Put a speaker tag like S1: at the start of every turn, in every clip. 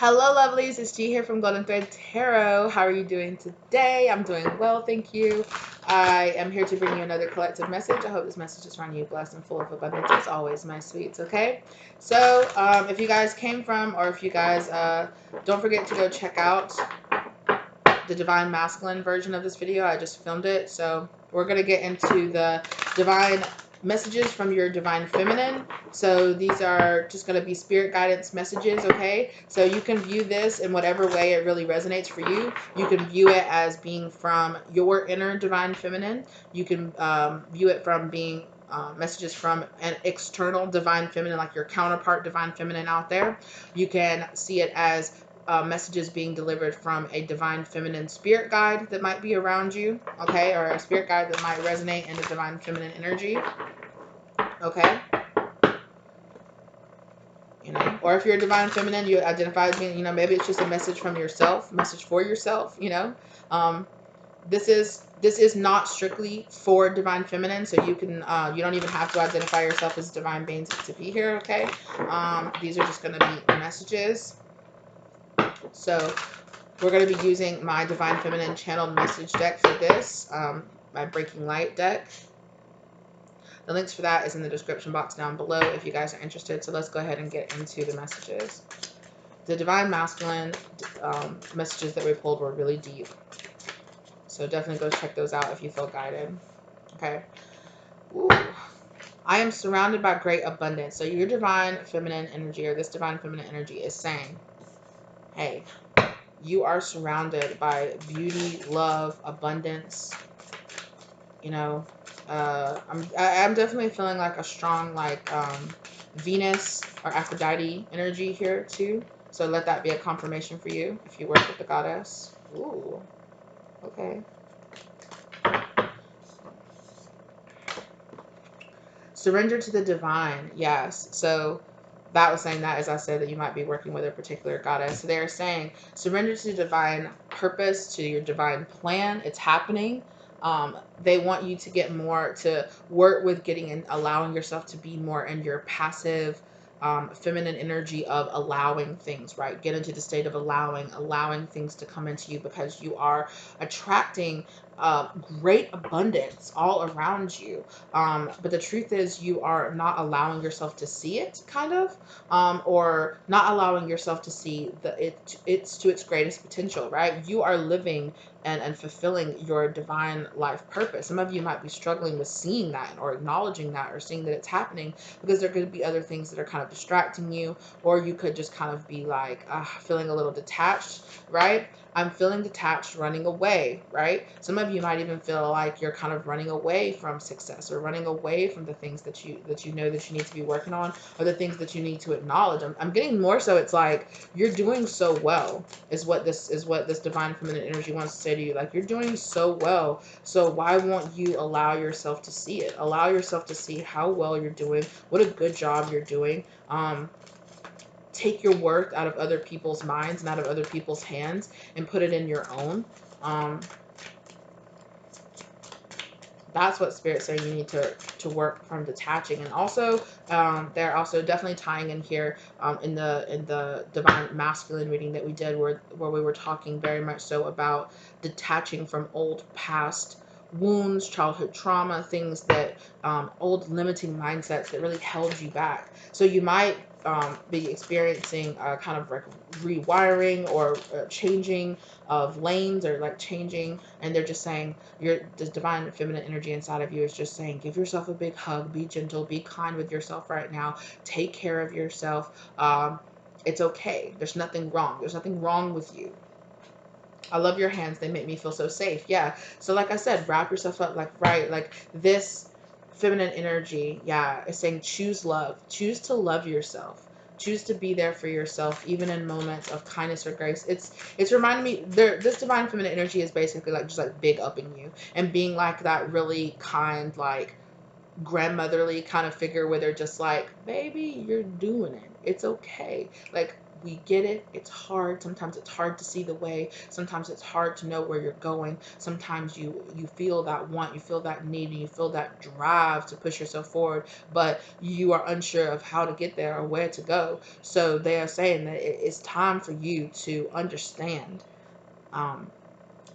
S1: Hello, lovelies. It's G here from Golden Thread Tarot. How are you doing today? I'm doing well, thank you. I am here to bring you another collective message. I hope this message is finding you blessed and full of abundance as always, my sweets, okay? So, if you guys came from, or if you guys, don't forget to go check out the Divine Masculine version of this video. I just filmed it. So, we're going to get into the Divine messages from your Divine Feminine. So these are just going to be spirit guidance messages, okay? So you can view this in whatever way it really resonates for you. You can view it as being from your inner Divine Feminine. You can view it from being messages from an external Divine Feminine, like your counterpart Divine Feminine out there. You can see it as messages being delivered from a Divine Feminine spirit guide that might be around you, okay? Or a spirit guide that might resonate in the Divine Feminine energy. Okay, or if you're a Divine Feminine, you identify as being, maybe it's just a message from yourself, message for yourself. This is not strictly for Divine Feminine, so you can you don't even have to identify yourself as divine beings to be here. Okay, these are just going to be messages. So we're going to be using my Divine Feminine channeled message deck for this, my Breaking Light deck. The links for that is in the description box down below if you guys are interested. So let's go ahead and get into the messages. The Divine Masculine messages that we pulled were really deep. So definitely go check those out if you feel guided. Okay. Ooh. I am surrounded by great abundance. So your Divine Feminine energy, or this Divine Feminine energy, is saying, hey, you are surrounded by beauty, love, abundance. I'm definitely feeling like a strong Venus or Aphrodite energy here too. So let that be a confirmation for you if you work with the goddess. Ooh, okay. Surrender to the divine. Yes. So that was saying that, as I said, that you might be working with a particular goddess. So they're saying surrender to the divine purpose, to your divine plan. It's happening. They want you to get more, to work with getting and allowing yourself to be more in your passive feminine energy of allowing things, right? Get into the state of allowing things to come into you, because you are attracting great abundance all around you. But the truth is, you are not allowing yourself to see it, kind of, or not allowing yourself to see it's to its greatest potential, right? You are living and fulfilling your divine life purpose. Some of you might be struggling with seeing that or acknowledging that or seeing that it's happening, because there could be other things that are kind of distracting you, or you could just kind of be like feeling a little detached, right? I'm feeling detached, running away, right? Some of you might even feel like you're kind of running away from success, or running away from the things that you know that you need to be working on, or the things that you need to acknowledge. I'm getting more so it's like you're doing so well is what this Divine Feminine energy wants to say to you. Like, you're doing so well, so why won't you allow yourself to see it? Allow yourself to see how well you're doing, what a good job you're doing. Take your worth out of other people's minds and out of other people's hands and put it in your own. That's what Spirit's saying you need to work from detaching. And also, they're also definitely tying in here in the Divine Masculine reading that we did, where we were talking very much so about detaching from old past wounds, childhood trauma, things that old limiting mindsets that really held you back. So you might be experiencing kind of like rewiring or changing of lanes, or like changing, and they're just saying the Divine Feminine energy inside of you is just saying, give yourself a big hug, be gentle, be kind with yourself right now, take care of yourself. It's okay. There's nothing wrong. There's nothing wrong with you. I love your hands. They make me feel so safe. Yeah. So like I said, wrap yourself up like this feminine energy. Yeah. Is saying choose love. Choose to love yourself. Choose to be there for yourself, even in moments of kindness or grace. It's reminding me this Divine Feminine energy is basically like just like big upping you and being like that really kind, like grandmotherly kind of figure where they're just like, baby, you're doing it. It's okay. Like, we get it. It's hard. Sometimes it's hard to see the way. Sometimes it's hard to know where you're going. Sometimes you feel that want, you feel that need, and you feel that drive to push yourself forward, but you are unsure of how to get there or where to go. So they are saying that it's time for you to understand um,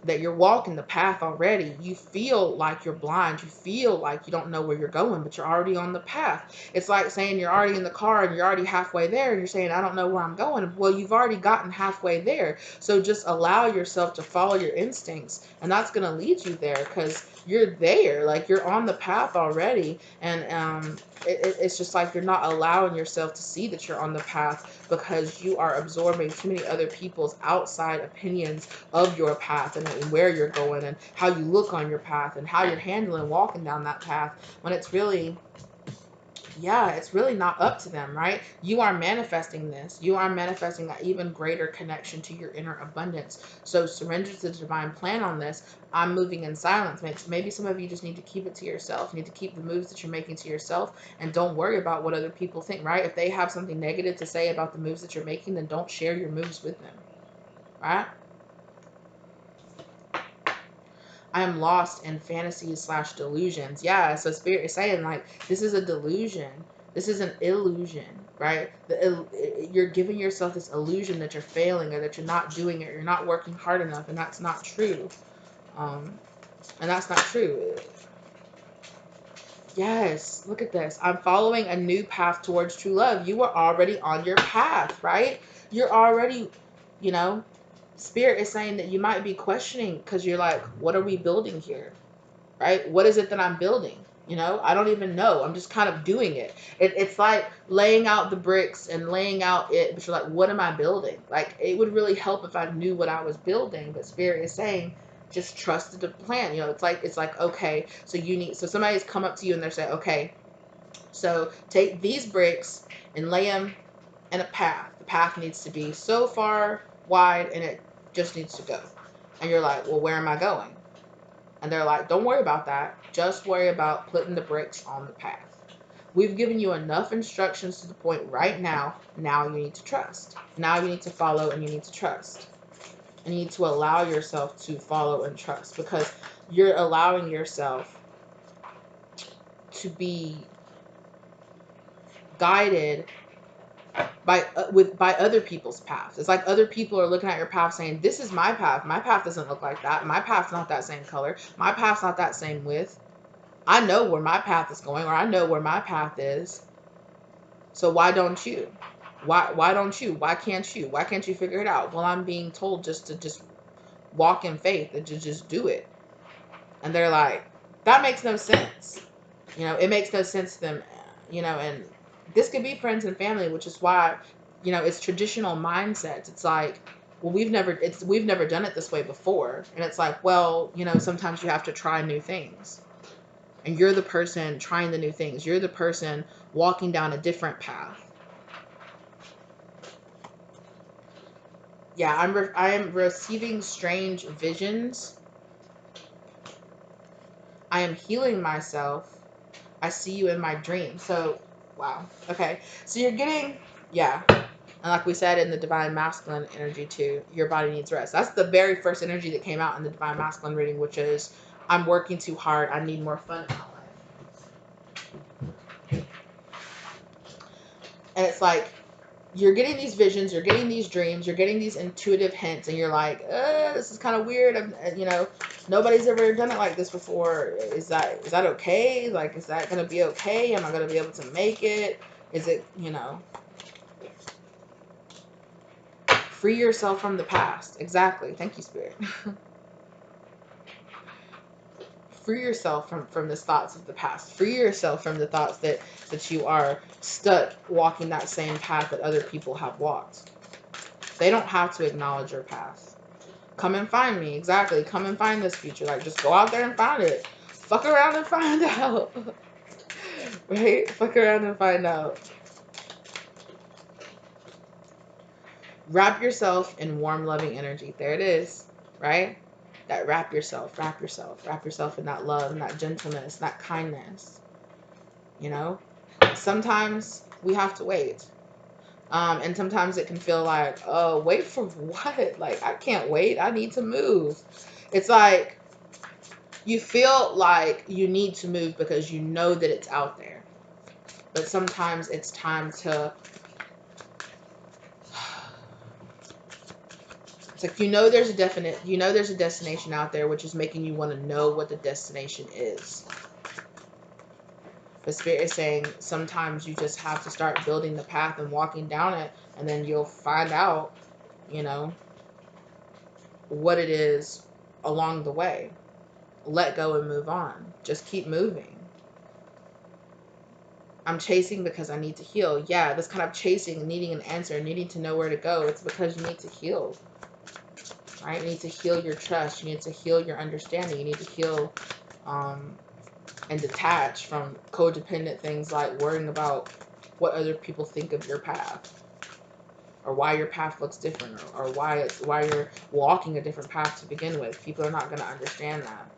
S1: that you're walking the path already. You feel like you're blind. You feel like you don't know where you're going, but you're already on the path. It's like saying you're already in the car and you're already halfway there and you're saying, I don't know where I'm going. Well, you've already gotten halfway there. So just allow yourself to follow your instincts, and that's going to lead you there because you're there. Like, you're on the path already. And it's just like you're not allowing yourself to see that you're on the path because you are absorbing too many other people's outside opinions of your path and where you're going and how you look on your path and how you're handling walking down that path, when it's really, yeah, it's really not up to them, right? You are manifesting this. You are manifesting an even greater connection to your inner abundance. So surrender to the divine plan on this. I'm moving in silence. Maybe some of you just need to keep it to yourself. You need to keep the moves that you're making to yourself and don't worry about what other people think, right? If they have something negative to say about the moves that you're making, then don't share your moves with them, right? I am lost in fantasies / delusions. Yeah, so Spirit is saying, like, this is a delusion. This is an illusion, right? You're giving yourself this illusion that you're failing or that you're not doing it, you're not working hard enough, and that's not true. And that's not true. Yes, look at this. I'm following a new path towards true love. You are already on your path, right? You're already, you know, Spirit is saying that you might be questioning because you're like, what are we building here? Right? What is it that I'm building? I don't even know. I'm just kind of doing it. It's like laying out the bricks and laying out it, but you're like, what am I building? Like, it would really help if I knew what I was building. But Spirit is saying, just trust the plan. It's like, okay, so somebody's come up to you and they're saying, okay, so take these bricks and lay them in a path. The path needs to be so far wide and it just needs to go. And you're like, well, where am I going? And they're like, don't worry about that. Just worry about putting the bricks on the path. We've given you enough instructions to the point right now. Now you need to trust. Now you need to follow and you need to trust. And you need to allow yourself to follow and trust because you're allowing yourself to be guided by other people's paths. It's like other people are looking at your path saying, this is my path. My path doesn't look like that. My path's not that same color. My path's not that same width. I know where my path is going, or I know where my path is. So why don't you? Why don't you? Why can't you? Why can't you figure it out? Well, I'm being told just to walk in faith and to just do it. And they're like, that makes no sense. It makes no sense to them, and this could be friends and family, which is why, it's traditional mindsets. It's like, well, we've never done it this way before. And it's like, well, sometimes you have to try new things. And you're the person trying the new things. You're the person walking down a different path. Yeah, I am receiving strange visions. I am healing myself. I see you in my dreams. So, wow. Okay. So you're getting, yeah. And like we said in the Divine Masculine energy too, your body needs rest. That's the very first energy that came out in the Divine Masculine reading, which is, I'm working too hard. I need more fun in my life. And it's like, you're getting these visions, you're getting these dreams, you're getting these intuitive hints, and you're like, this is kind of weird. Nobody's ever done it like this before. Is that okay? Like, is that going to be okay? Am I going to be able to make it? Is it, free yourself from the past. Exactly. Thank you, Spirit. Free yourself from the thoughts of the past. Free yourself from the thoughts that you are stuck walking that same path that other people have walked. They don't have to acknowledge your path. Come and find me. Exactly. Come and find this future. Like, just go out there and find it. Fuck around and find out. Right? Fuck around and find out. Wrap yourself in warm, loving energy. There it is. Right? That wrap yourself in that love and that gentleness, that kindness. Sometimes we have to wait. And sometimes it can feel like, oh, wait for what? Like, I can't wait. I need to move. It's like you feel like you need to move because you know that it's out there. But sometimes it's time to, it's like, there's a destination out there, which is making you want to know what the destination is. The Spirit is saying sometimes you just have to start building the path and walking down it, and then you'll find out, you know, what it is along the way. Let go and move on. Just keep moving. I'm chasing because I need to heal. Yeah, this kind of chasing, needing an answer, needing to know where to go, it's because you need to heal. Right? You need to heal your trust. You need to heal your understanding. You need to heal and detach from codependent things like worrying about what other people think of your path, or why your path looks different, or why you're walking a different path to begin with. People are not going to understand that.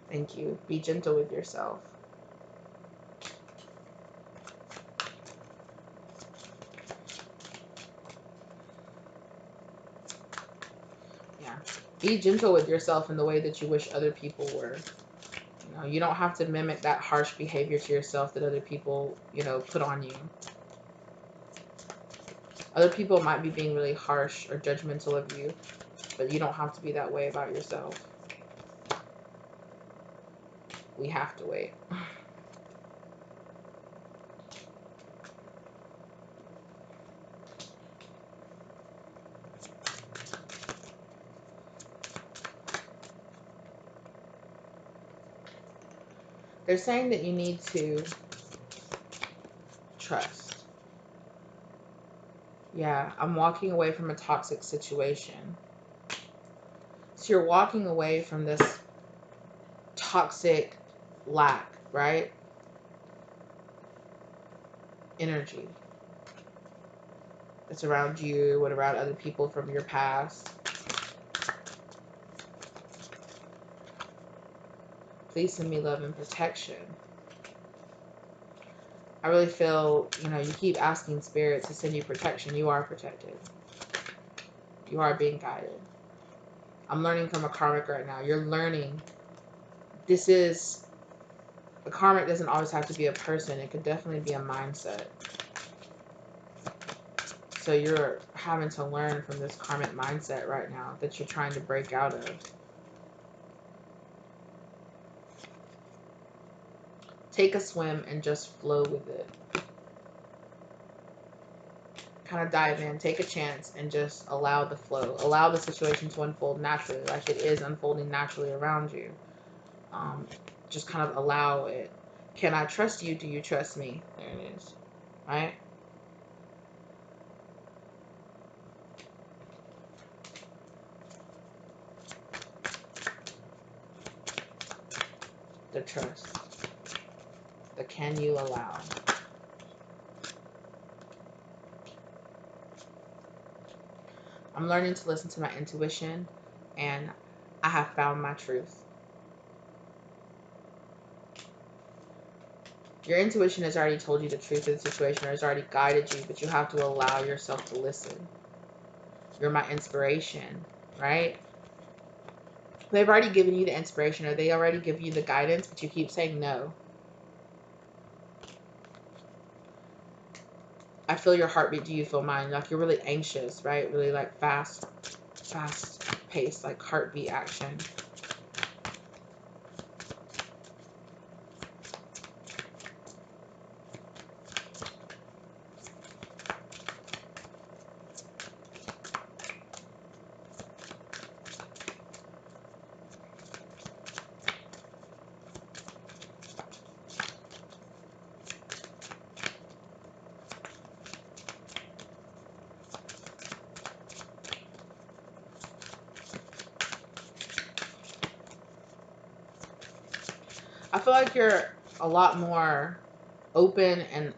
S1: Thank you. Be gentle with yourself. Yeah. Be gentle with yourself in the way that you wish other people were. You know, you don't have to mimic that harsh behavior to yourself that other people, put on you. Other people might be being really harsh or judgmental of you, but you don't have to be that way about yourself. We have to wait. They're saying that you need to trust. Yeah, I'm walking away from a toxic situation. So you're walking away from this toxic lack, right? Energy that's around you and around other people from your past. Please send me love and protection. I really feel, you keep asking Spirit to send you protection. You are protected. You are being guided. I'm learning from a karmic right now. You're learning. A karmic doesn't always have to be a person. It could definitely be a mindset. So you're having to learn from this karmic mindset right now that you're trying to break out of. Take a swim and just flow with it. Kind of dive in, take a chance, and just allow the flow. Allow the situation to unfold naturally, like it is unfolding naturally around you. Just kind of allow it. Can I trust you? Do you trust me? There it is. Right? The trust. The can you allow. I'm learning to listen to my intuition, and I have found my truth. Your intuition has already told you the truth of the situation, or has already guided you, but you have to allow yourself to listen. You're my inspiration, right? They've already given you the inspiration, or they already give you the guidance, but you keep saying no. I feel your heartbeat. Do you feel mine? Like you're really anxious, right? Really like fast paced, like heartbeat action. I feel like you're a lot more open and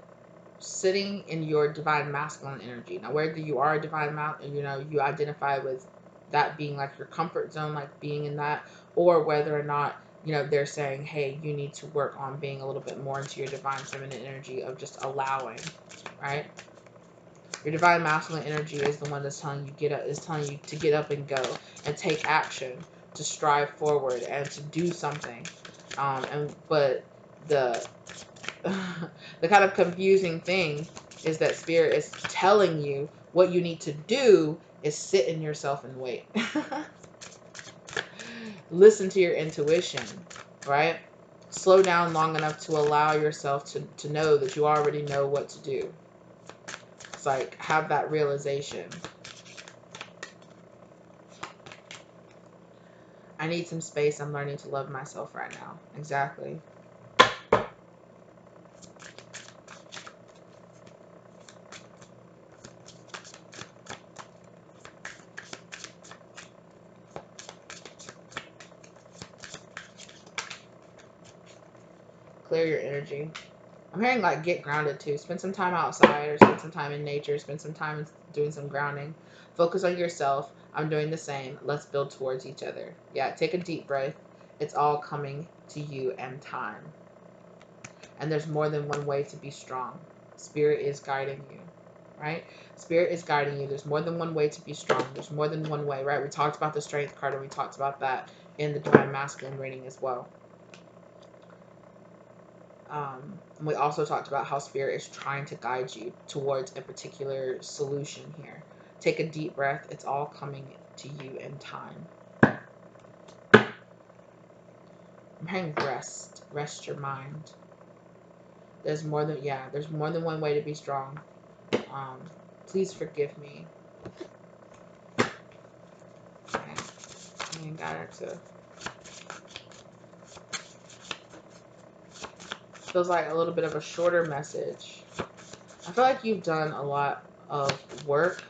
S1: sitting in your divine masculine energy. Now, whether you are a divine you identify with that being like your comfort zone, like being in that, or whether or not, they're saying, hey, you need to work on being a little bit more into your divine feminine energy of just allowing, right? Your divine masculine energy is the one that's telling you telling you to get up and go and take action, to strive forward and to do something. But the the kind of confusing thing is that spirit is telling you what you need to do is sit in yourself and wait. Listen to your intuition, right? Slow down long enough to allow yourself to know that you already know what to do. It's like, have that realization. I need some space. I'm learning to love myself right now. Exactly. Clear your energy. I'm hearing like get grounded too. Spend some time outside or spend some time in nature. Spend some time doing some grounding. Focus on yourself. I'm doing the same. Let's build towards each other. Yeah, take a deep breath. It's all coming to you and time. And there's more than one way to be strong. Spirit is guiding you, right? Spirit is guiding you. There's more than one way to be strong. There's more than one way, right? We talked about the strength card and we talked about that in the Divine Masculine reading as well. We also talked about how spirit is trying to guide you towards a particular solution here. Take a deep breath. It's all coming to you in time. I'm hearing rest. Rest your mind. There's more than one way to be strong. Please forgive me. Okay. And got it to. Feels like a little bit of a shorter message. I feel like you've done a lot of work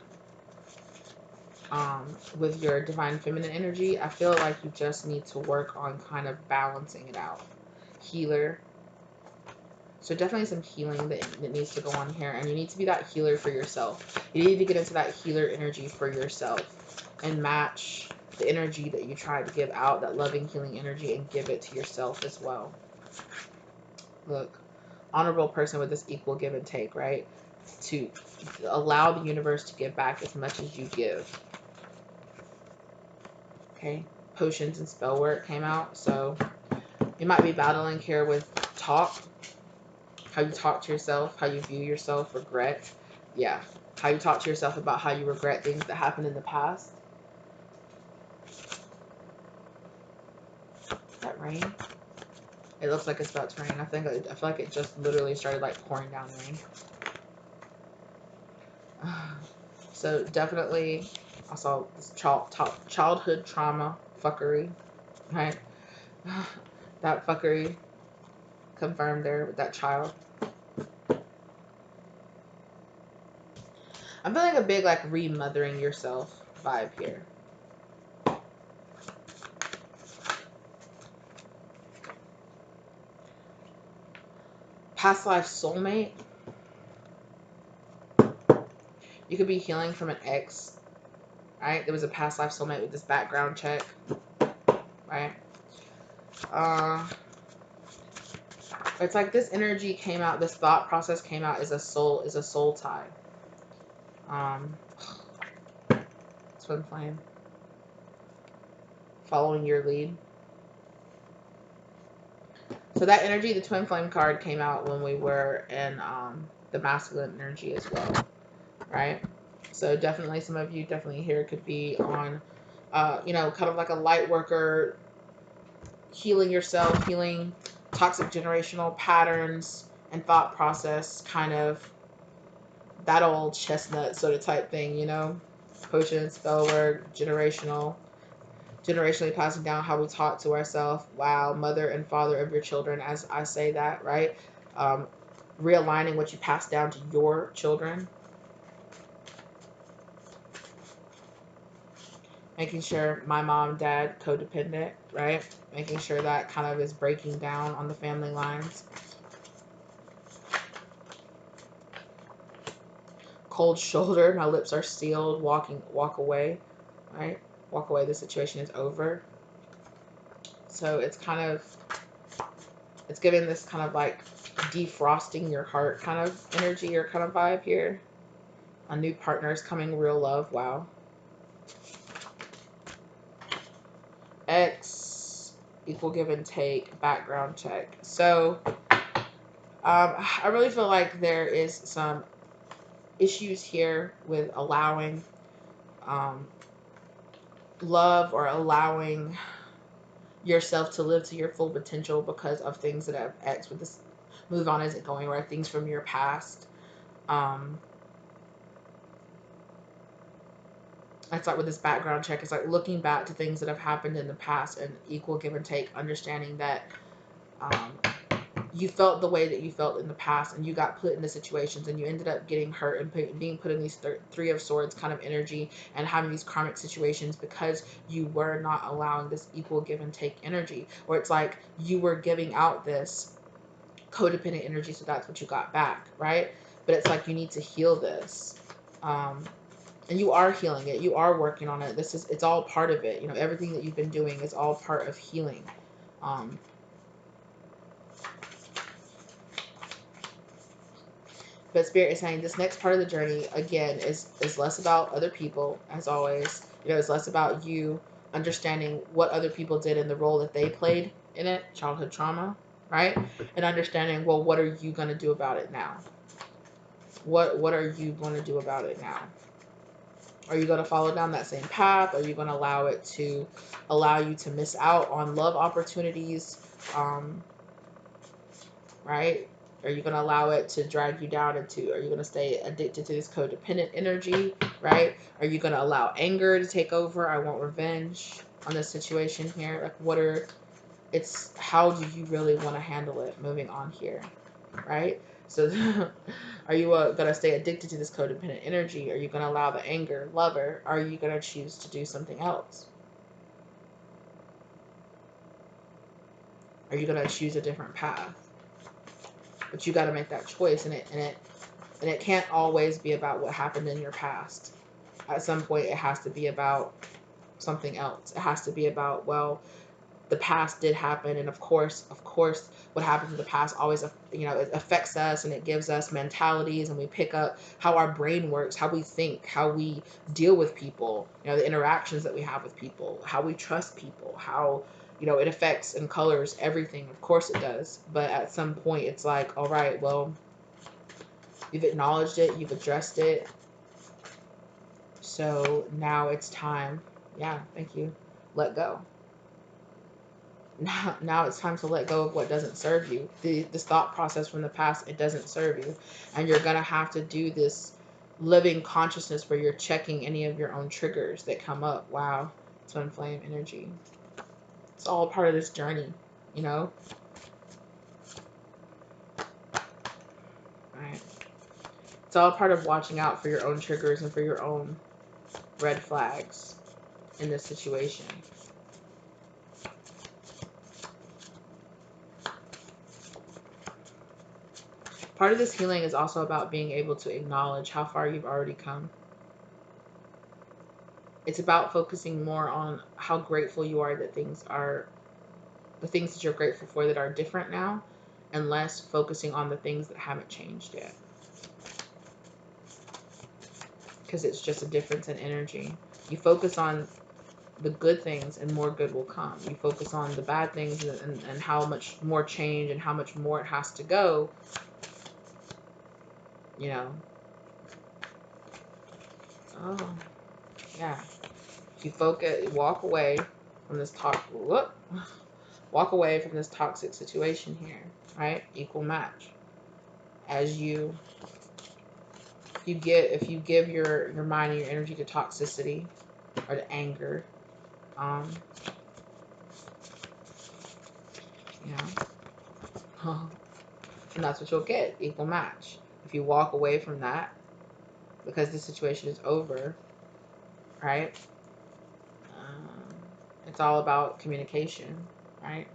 S1: with your divine feminine energy. I feel like you just need to work on kind of balancing it out. Healer. So definitely some healing that needs to go on here. And you need to be that healer for yourself. You need to get into that healer energy for yourself. And match the energy that you try to give out. That loving, healing energy. And give it to yourself as well. Look. Honorable person with this equal give and take, right? To allow the universe to give back as much as you give. Okay, potions and spell work came out, so you might be battling here with talk, how you talk to yourself, how you view yourself, regret. Yeah, how you talk to yourself about how you regret things that happened in the past. That rain. It looks like it's about to rain. I feel like it just literally started like pouring down rain. So definitely, I saw this childhood trauma fuckery, right? That fuckery confirmed there with that child. I'm feeling a big like remothering yourself vibe here. Past life soulmate. You could be healing from an ex, right? There was a past life soulmate with this background check, right? It's like this energy came out, this thought process came out as a soul tie. Twin flame. Following your lead. So that energy, the twin flame card came out when we were in the masculine energy as well, right? So definitely some of you definitely here could be on, kind of like a light worker, healing yourself, healing toxic generational patterns and thought process, kind of that old chestnut sort of type thing, potion, spell work, generationally passing down how we talk to ourselves. Wow, mother and father of your children, as I say that, right? Realigning what you pass down to your children. Making sure my mom, dad, codependent, right? Making sure that kind of is breaking down on the family lines. Cold shoulder, my lips are sealed, walk away, right? Walk away, the situation is over. So it's giving this kind of like defrosting your heart kind of energy or kind of vibe here. A new partner is coming, real love. Wow. X equal give and take, background check. So I really feel like there is some issues here with allowing love or allowing yourself to live to your full potential because of things that have X with this move on isn't going right, things from your past. It's like with this background check, it's like looking back to things that have happened in the past and equal give and take, understanding that um, you felt the way that you felt in the past and you got put into situations and you ended up getting hurt and being put in these three of swords kind of energy and having these karmic situations because you were not allowing this equal give and take energy, or it's like you were giving out this codependent energy, so that's what you got back, right? But it's like you need to heal this. And you are healing it. You are working on it. It's all part of it. You know, everything that you've been doing is all part of healing. But Spirit is saying this next part of the journey, again, is less about other people, as always. You know, it's less about you understanding what other people did and the role that they played in it, childhood trauma, right? And understanding, well, what are you going to do about it now? What are you going to do about it now? Are you going to follow down that same path? Are you going to allow it to allow you to miss out on love opportunities? Right? Are you going to allow it to drag you down into, are you going to stay addicted to this codependent energy? Right? Are you going to allow anger to take over? I want revenge on this situation here. Like, it's how do you really want to handle it moving on here? Right? So are you going to stay addicted to this codependent energy? Are you going to allow the anger, lover? Are you going to choose to do something else? Are you going to choose a different path? But you got to make that choice, and it can't always be about what happened in your past. At some point, it has to be about something else. It has to be about, well, the past did happen, and of course, what happens in the past always, it affects us, and it gives us mentalities, and we pick up how our brain works, how we think, how we deal with people, the interactions that we have with people, how we trust people, how it affects and colors everything. Of course it does, but at some point, it's like, all right, well, you've acknowledged it, you've addressed it, so now it's time. Yeah, thank you. Let go. Now it's time to let go of what doesn't serve you. This thought process from the past, it doesn't serve you. And you're going to have to do this living consciousness where you're checking any of your own triggers that come up. Wow. Twin flame energy. It's all part of this journey, you know? Right. It's all part of watching out for your own triggers and for your own red flags in this situation. Part of this healing is also about being able to acknowledge how far you've already come. It's about focusing more on how grateful you are that the things that you're grateful for that are different now, and less focusing on the things that haven't changed yet. Because it's just a difference in energy. You focus on the good things and more good will come. You focus on the bad things and how much more change and how much more it has to go, Oh, yeah. You focus, walk away from this walk away from this toxic situation here, right? Equal match. As if you give your mind and your energy to toxicity or to anger, you know, and that's what you'll get, equal match. If you walk away from that because the situation is over, right? It's all about communication, right?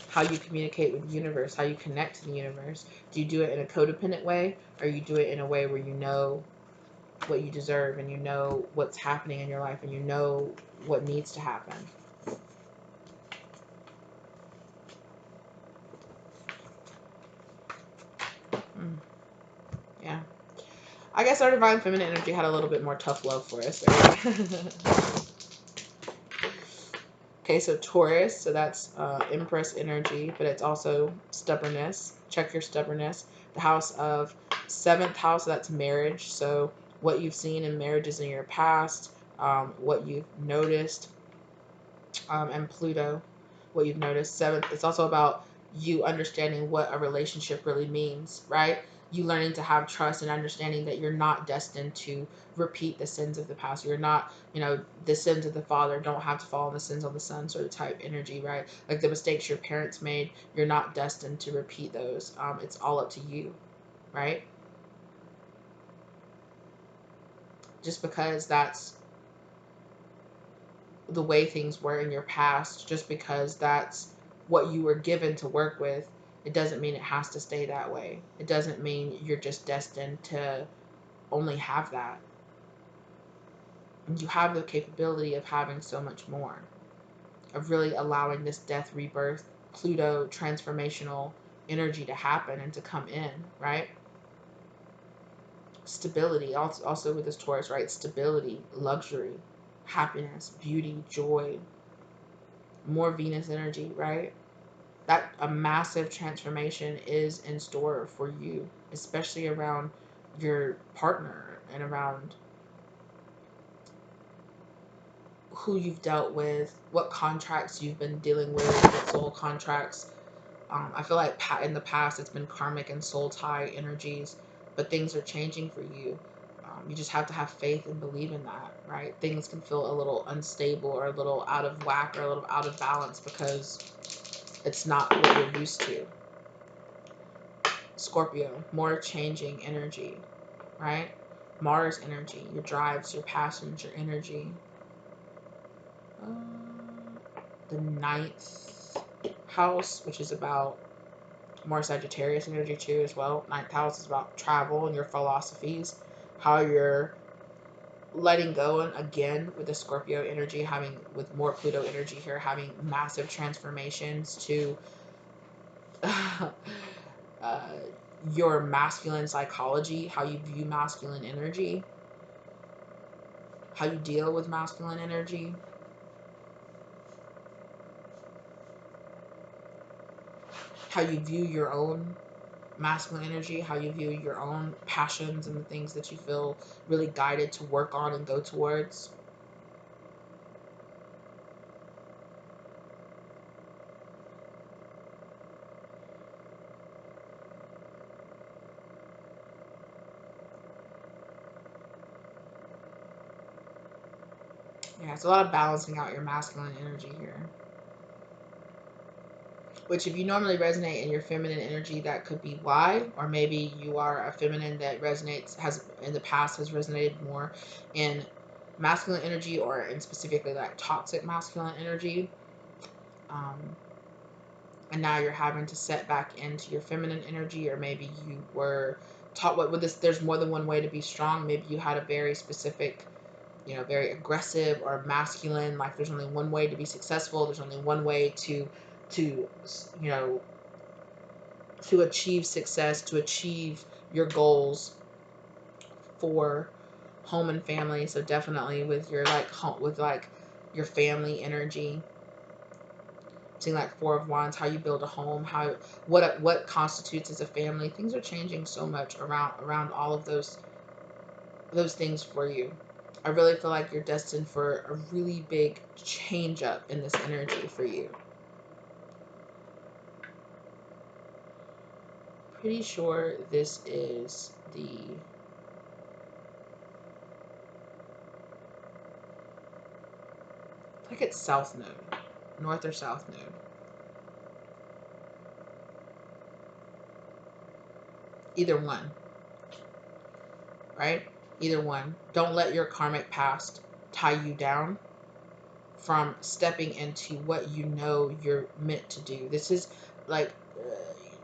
S1: How you communicate with the universe, how you connect to the universe. Do you do it in a codependent way, or you do it in a way where you know what you deserve and you know what's happening in your life and you know what needs to happen? Yeah. guess our divine feminine energy had a little bit more tough love for us, right? Okay, so Taurus, so that's Empress energy, but it's also stubbornness. Check your stubbornness. The house of 7th house, so that's marriage. So what you've seen in marriages in your past, what you've noticed, and Pluto, what you've noticed. 7th, it's also about you understanding what a relationship really means, right? You learning to have trust and understanding that you're not destined to repeat the sins of the past. You're not, the sins of the father don't have to fall on the sins of the son, sort of type energy, right? Like the mistakes your parents made, you're not destined to repeat those. It's all up to you, right? Just because that's the way things were in your past, just because that's what you were given to work with, it doesn't mean it has to stay that way. It doesn't mean you're just destined to only have that. You have the capability of having so much more, of really allowing this death, rebirth, Pluto transformational energy to happen and to come in, right? Stability, also with this Taurus, right? Stability, luxury, happiness, beauty, joy, more Venus energy, right? That a massive transformation is in store for you, especially around your partner and around who you've dealt with, what contracts you've been dealing with, what soul contracts. I feel like in the past it's been karmic and soul tie energies, but things are changing for you. You just have to have faith and believe in that, right? Things can feel a little unstable or a little out of whack or a little out of balance because it's not what you're used to. Scorpio, more changing energy, right? Mars energy, your drives, your passions, your energy. The 9th house, which is about more Sagittarius energy too as well. 9th house is about travel and your philosophies, how you're letting go, and again with the Scorpio energy, having with more Pluto energy here, having massive transformations to your masculine psychology, how you view masculine energy, how you deal with masculine energy. How you view your own masculine energy, how you view your own passions and the things that you feel really guided to work on and go towards. Yeah, it's a lot of balancing out your masculine energy here. Which, if you normally resonate in your feminine energy, that could be why. Or maybe you are a feminine that resonates, has in the past has resonated more in masculine energy, or in specifically like toxic masculine energy. And now you're having to set back into your feminine energy, or maybe you were taught what with this, there's more than one way to be strong. Maybe you had a very specific, very aggressive or masculine, like there's only one way to be successful, there's only one way to to achieve success, to achieve your goals for home and family. So definitely with your like home, with like your family energy, seeing like 4 of Wands, how you build a home, how what constitutes as a family. Things are changing so much around all of those things for you. I really feel like you're destined for a really big change up in this energy for you. Pretty sure this is the like it's south node, north or south node. Either one, right? Either one. Don't let your karmic past tie you down from stepping into what you know you're meant to do. This is like,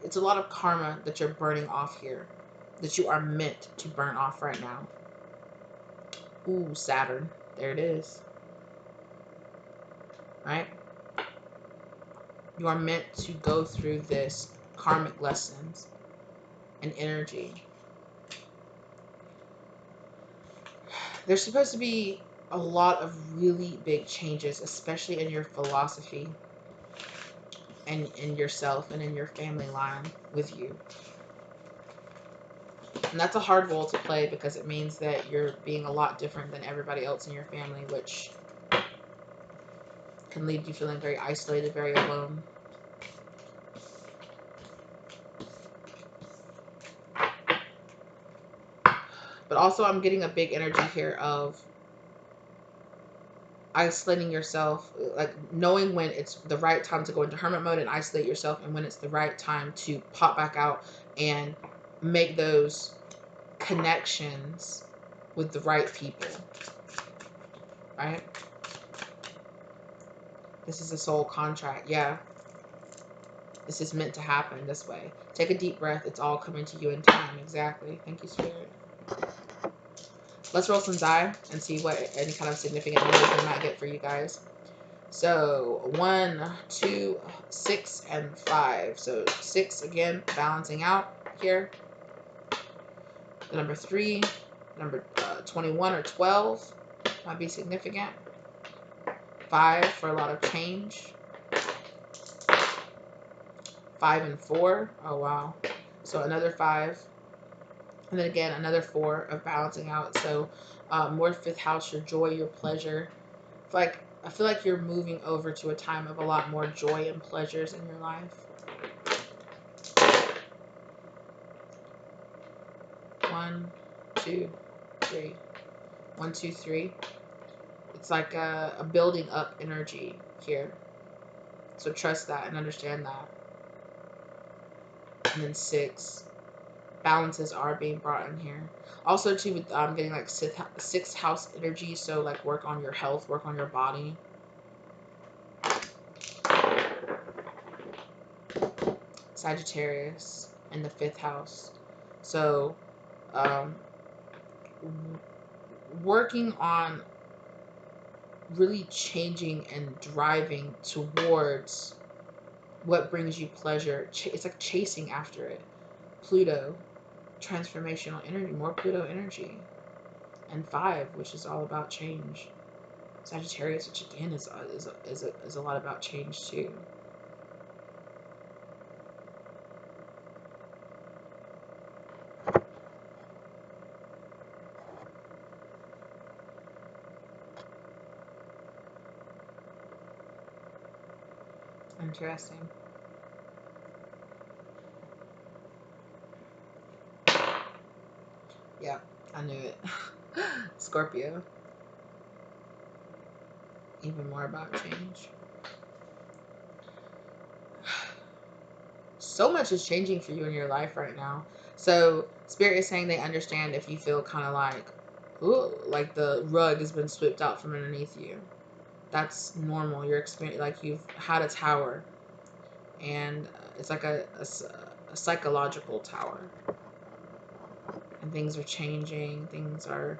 S1: it's a lot of karma that you're burning off here, that you are meant to burn off right now. Ooh, Saturn. There it is. Right? You are meant to go through this karmic lessons and energy. There's supposed to be a lot of really big changes, especially in your philosophy and in yourself and in your family line with you. And that's a hard role to play because it means that you're being a lot different than everybody else in your family, which can leave you feeling very isolated, very alone. But also I'm getting a big energy here of isolating yourself, like knowing when it's the right time to go into hermit mode and isolate yourself, and when it's the right time to pop back out and make those connections with the right people, right? This is a soul contract. Yeah, this is meant to happen this way. Take a deep breath. It's all coming to you in time. Exactly. Thank you, Spirit. Let's roll some die and see what any kind of significant numbers we might get for you guys. So 1, 2, 6, and 5. So 6 again, balancing out here. The number 3, number 21 or 12 might be significant. 5 for a lot of change. 5 and 4. Oh wow. So another 5. And then again, another 4 of balancing out. So more 5th house, your joy, your pleasure. I feel like you're moving over to a time of a lot more joy and pleasures in your life. 1, 2, 3. 1, 2, 3. It's like a building up energy here. So trust that and understand that. And then 6. Balances are being brought in here. Also, too, with getting like 6th house energy. So like work on your health, work on your body. Sagittarius in the 5th house. So working on really changing and driving towards what brings you pleasure. It's like chasing after it. Pluto, transformational energy, more Pluto energy. And 5, which is all about change. Sagittarius, which again is a lot about change too. Interesting. Yeah, I knew it. Scorpio. Even more about change. So much is changing for you in your life right now. So Spirit is saying they understand if you feel kind of like, ooh, like the rug has been swept out from underneath you. That's normal. You're experiencing, like you've had a tower, and it's like a psychological tower, and things are changing. Things are,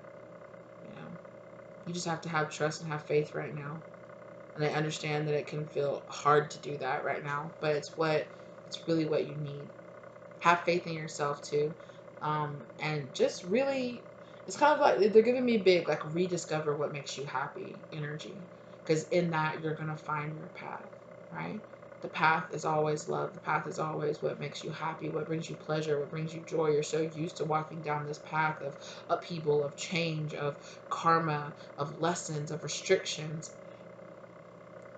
S1: you just have to have trust and have faith right now. And I understand that it can feel hard to do that right now, but it's really what you need. Have faith in yourself too, and just really, it's kind of like they're giving me big like rediscover what makes you happy energy, because in that you're gonna find your path, right? The path is always love. The path is always what makes you happy, what brings you pleasure, what brings you joy. You're so used to walking down this path of upheaval, of change, of karma, of lessons, of restrictions,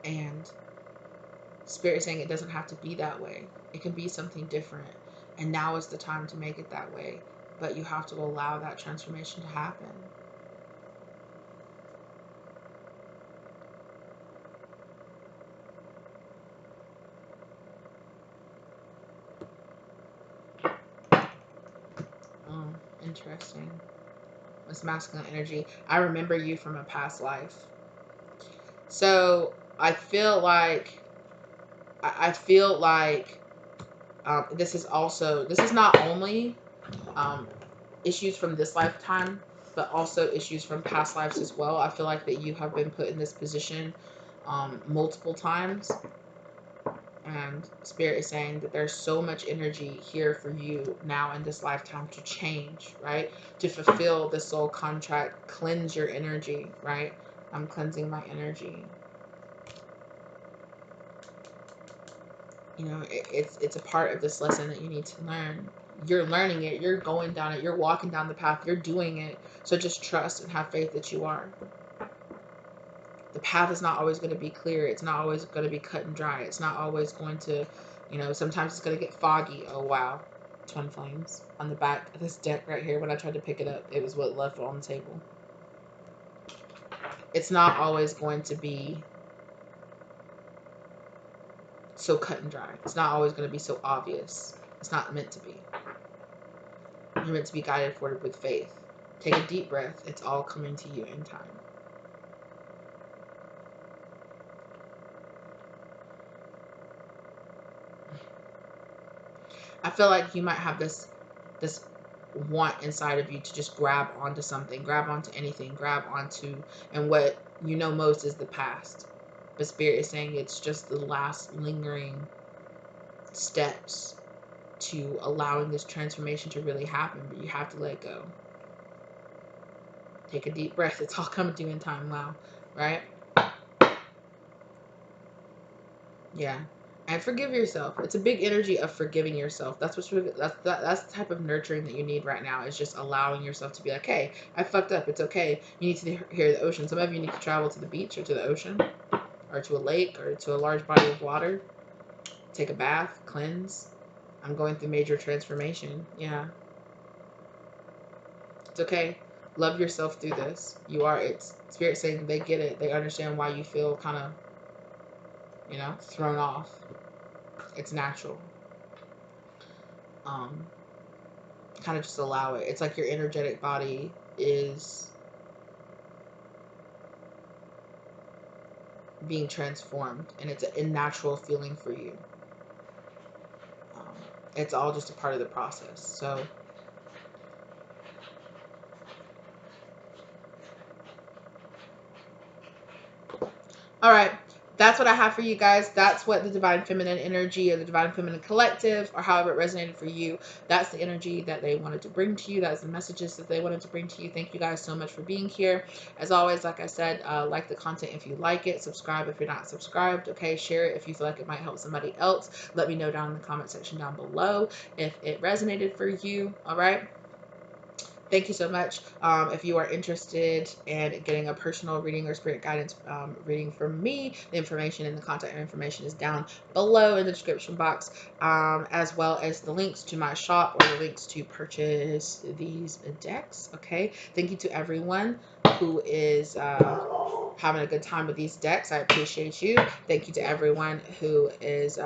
S1: and Spirit is saying it doesn't have to be that way. It can be something different. And now is the time to make it that way. But you have to allow that transformation to happen. Oh, interesting. This masculine energy. I remember you from a past life. So I feel like this is not only issues from this lifetime, but also issues from past lives as well. I feel like that you have been put in this position multiple times, And Spirit is saying that there's so much energy here for you now in this lifetime to change, right? To fulfill the soul contract, cleanse your energy, right? I'm cleansing my energy. You know, it's a part of this lesson that you need to learn. You're learning it, you're going down it, you're walking down the path, you're doing it. So just trust and have faith that you are. The path is not always going to be clear. It's not always going to be cut and dry. It's not always going to, you know, sometimes it's going to get foggy. Oh, wow. Twin flames on the back of this deck right here. When I tried to pick it up, it was what left on the table. It's not always going to be so cut and dry. It's not always going to be so obvious. It's not meant to be. You're meant to be guided forward with faith. Take a deep breath. It's all coming to you in time. I feel like you might have this want inside of you to just grab onto something, grab onto anything, grab onto, and what you know most is the past. But Spirit is saying it's just the last lingering steps to allowing this transformation to really happen, but you have to let go. Take a deep breath. It's all coming to you in time. Wow. Right? Yeah. And forgive yourself. It's a big energy of forgiving yourself. That's that's the type of nurturing that you need right now. Is just allowing yourself to be like, hey, I fucked up. It's okay. You need to hear the ocean. Some of you need to travel to the beach or to the ocean or to a lake or to a large body of water. Take a bath, cleanse. I'm going through major transformation. Yeah. It's okay. Love yourself through this. You are. It's Spirit saying they get it. They understand why you feel kind of, you know, thrown off. It's natural. Kind of just allow it. It's like your energetic body is being transformed, and it's a natural feeling for you. It's all just a part of the process. So all right, that's what I have for you guys. That's what the Divine Feminine energy or the Divine Feminine collective, or however it resonated for you, that's the energy that they wanted to bring to you. That's the messages that they wanted to bring to you. Thank you guys so much for being here. As always, like I said, like the content if you like it. Subscribe if you're not subscribed. Okay, share it if you feel like it might help somebody else. Let me know down in the comment section down below if it resonated for you. All right. Thank you so much. If you are interested in getting a personal reading or spirit guidance reading from me, the information and the contact information is down below in the description box, as well as the links to my shop or the links to purchase these decks. Okay. Thank you to everyone who is having a good time with these decks. I appreciate you. Thank you to everyone who is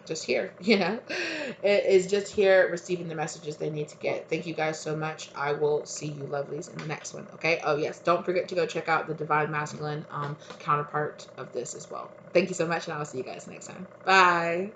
S1: just here, you know, is just here receiving the messages they need to get. Thank you guys so much. I will see you lovelies in the next one. Okay. Oh yes. Don't forget to go check out the Divine Masculine counterpart of this as well. Thank you so much, and I'll see you guys next time. Bye.